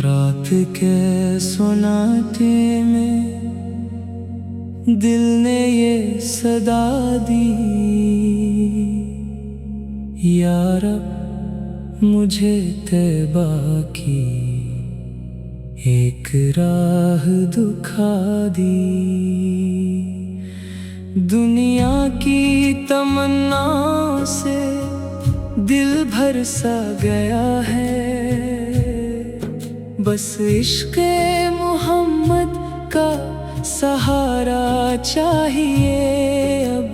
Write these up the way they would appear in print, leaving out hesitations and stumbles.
رات کے سناٹے میں دل نے یہ صدا دی، یا رب مجھے طیبہ کی ایک راہ دکھا دی۔ دنیا کی تمنا سے دل بھر سا گیا ہے، بس عشق محمد کا سہارا چاہیے اب۔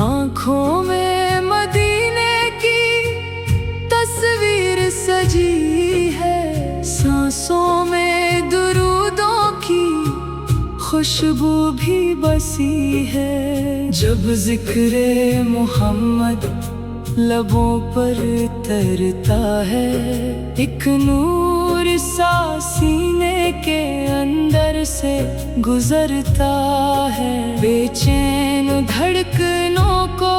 آنکھوں میں مدینے کی تصویر سجی ہے، سانسوں میں درودوں کی خوشبو بھی بسی ہے۔ جب ذکر محمد لبوں پر ترتا ہے، ایک نور سا سینے کے اندر سے گزرتا ہے۔ بے چین دھڑکنوں کو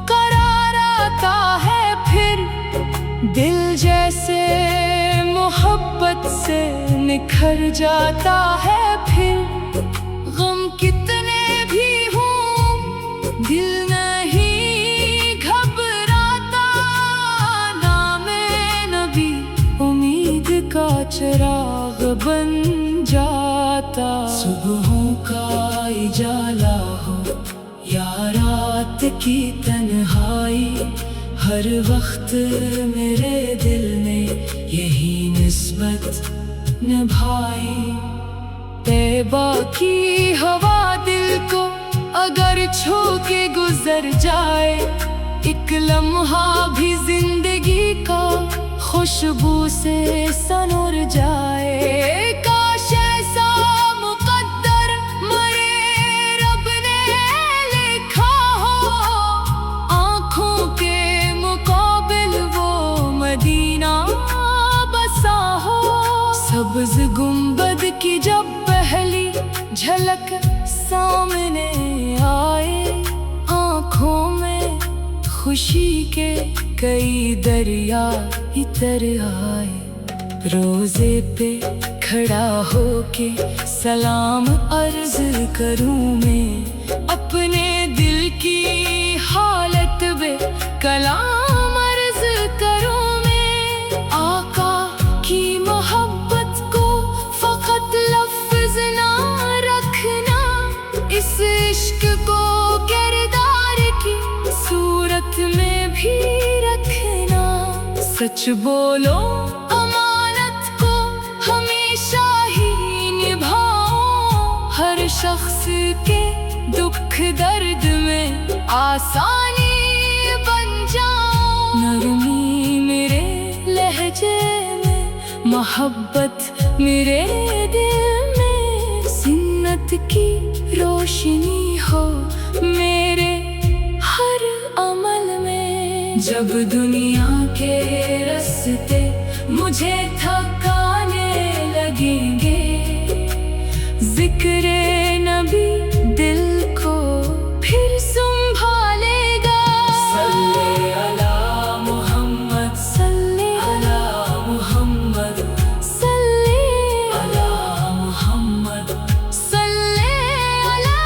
قرار آتا ہے، پھر دل جیسے محبت سے نکھر جاتا ہے۔ پھر غم کتنے بھی ہوں دل نہیں گھبراتا، نام نبی امید کا چراغ بن جاتا۔ صبحوں کا اجالا ہو یا رات کی تنہائی، ہر وقت میرے دل نے یہی نسبت نبھائی۔ طیبہ کی ہوا دل کو اگر چھو کے گزر جائے، ایک لمحہ بھی زندگی کا خوشبو سے سنور جائے۔ کاش ایسا مقدر مرے رب نے لکھا ہو، آنکھوں کے مقابل وہ مدینہ بسا ہو۔ سبز گنبد کی جب پہلی جھلک سامنے آئے، آنکھوں میں خوشی کے کئی دریا اتر آئے۔ روزے پہ کھڑا ہو کے سلام عرض کروں میں، اپنے دل کی حالت بے کلام عرض کروں میں۔ آقا کی محبت کو فقط لفظ نہ رکھنا، اس عشق کو کردار کی صورت میں بھی رکھنا۔ سچ بولو امانت کو ہمیشہ ہی نبھاؤ، ہر شخص کے دکھ درد میں آسانی بن جاؤ۔ نرمی میرے لہجے میں، محبت میرے دل میں، سنت کی روشنی ہو میرے ہر عمل میں۔ جب دنیا کے راستے مجھے تھکانے لگیں گے، ذکر نبی دل کو پھر سنبھالے گا۔ صلی علی محمد، صلی علی محمد، صلی علی محمد، صلی علی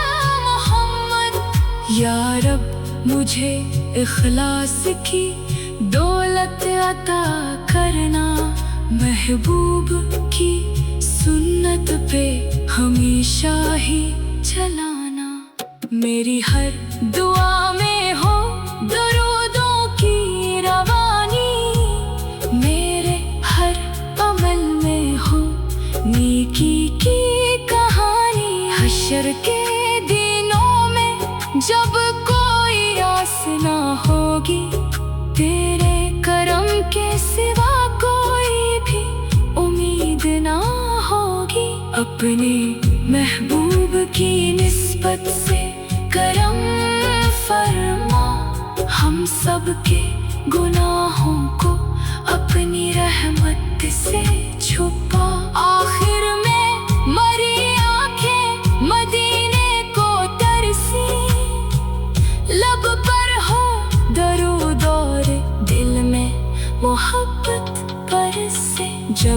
محمد۔ یا رب مجھے اخلاص کی دولت عطا کرنا، محبوب کی سنت پہ ہمیشہ ہی چلانا۔ میری ہر دعا میں ہو درودوں کی روانی، میرے ہر عمل میں ہو نیکی کی کہانی۔ حشر کے دنوں میں جب کوئی آس نہ ہوگی، تیرے کرم کے سوا کوئی بھی امید نہ ہوگی۔ اپنے محبوب کی نسبت سے کرم فرما، ہم سب کے گناہوں کو اپنی رحمت سے چھپا۔ آخر میں مری آنکھیں مدینے کو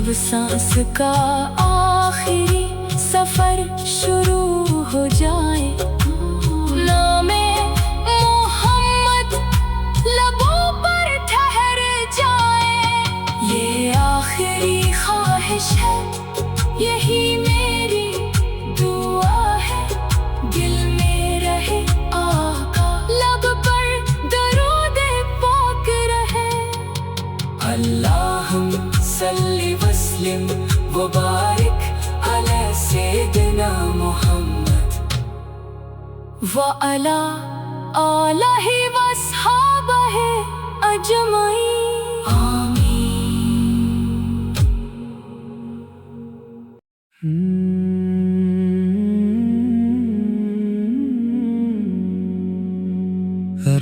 اب سانس کا آخری سفر شروع ہو جائے، نام محمد لبوں پر ٹھہر جائے، یہ آخری خواہش ہے، یہی میری دعا ہے، دل میں رہے آقا، لب پر درود پاک رہے۔ اللہم صلی وسلم وبارک علی سیدنا محمد وعلی آلہ واصحابہ اجمعین، آمین۔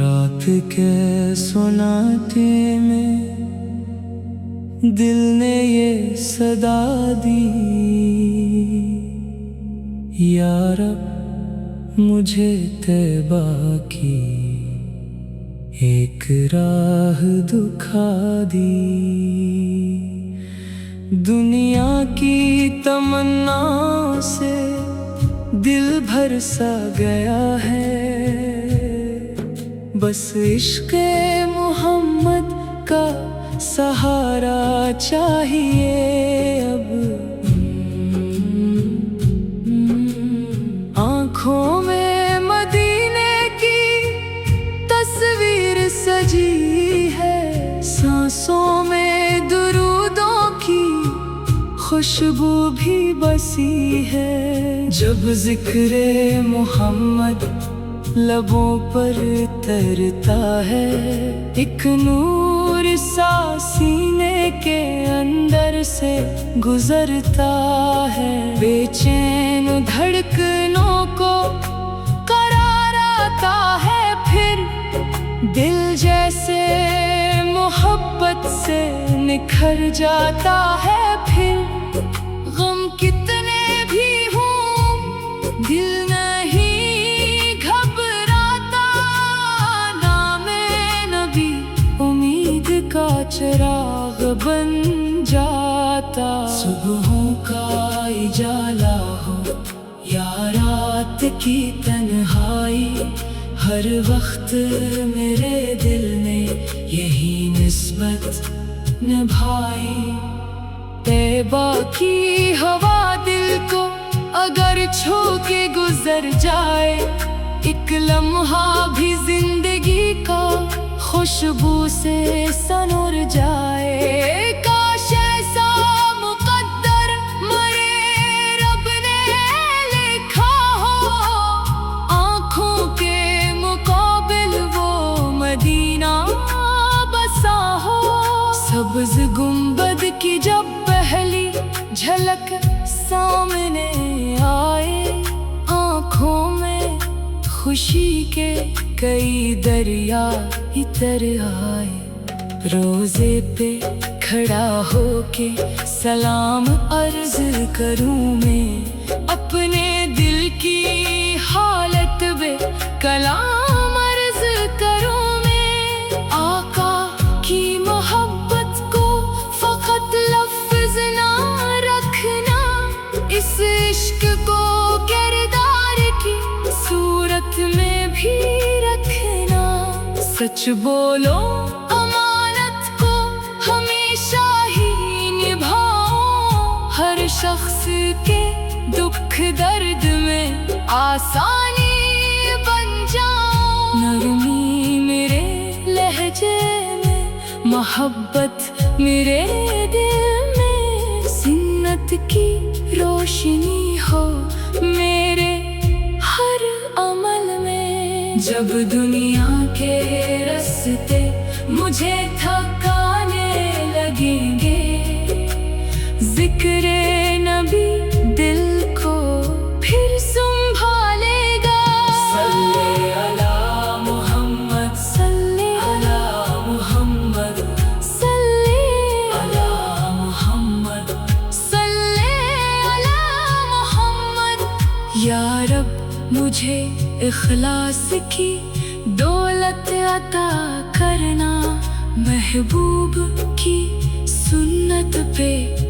رات کے سناتے میں دل نے یہ صدا دی، یا رب مجھے طیبہ کی ایک راہ دکھا دی، دنیا کی تمنا سے دل بھر سا گیا ہے، بس عشق محمد کا سہارا چاہیے اب، آنکھوں میں مدینے کی تصویر سجی ہے، سانسوں میں درودوں کی خوشبو بھی بسی ہے، جب ذکر محمد لبوں پر ترتا ہے، ایک نور سا سینے کے اندر سے گزرتا ہے، بے چین دھڑکنوں کو قرار آتا ہے، پھر دل جیسے محبت سے نکھر جاتا ہے، پھر غم کتنے بھی ہوں دل نہیں گھبراتا، نام نبی امید کا چراغ بن جاتا، صبحوں کا اجالا ہو یا رات کی تنہائی، ہر وقت میرے دل نے یہی نسبت نبھائی، طیبہ کی ہوا دل کو اگر چھو کے گزر جائے، ایک لمحہ بھی زندگی کا خوشبو سے سنور جائے، کاش ایسا مقدر مرے رب نے لکھا ہو، آنکھوں کے مقابل وہ مدینہ بسا ہو، سبز گنبد کی جب پہلی جھلک سامنے آئے، آنکھوں میں خوشی کے کئی دریا اتر آئے، روزے پہ کھڑا ہو کے سلام عرض کروں میں، اپنے دل کی حالت بے کلام عرض کروں میں، آقا کی محبت کو فقط لفظ نہ رکھنا، اس عشق کو کردار کی صورت میں بھی رکھنا، سچ بولو امانت کو ہمیشہ ہی نبھاؤ، ہر شخص کے دکھ درد میں آسانی بن جاؤ، نرمی میرے لہجے میں، محبت میرے دل میں، سنت کی روشنی ہو میرے ہر عمل میں، جب دنیا کے راستے مجھے تھکانے لگیں گے، ذکر نبی دل کو پھر سنبھالے گا، صلی علی محمد، صلی علی محمد، صلی علی محمد، صلی علی محمد، یا رب مجھے اخلاص کی دولت عطا کرنا، محبوب کی سنت پہ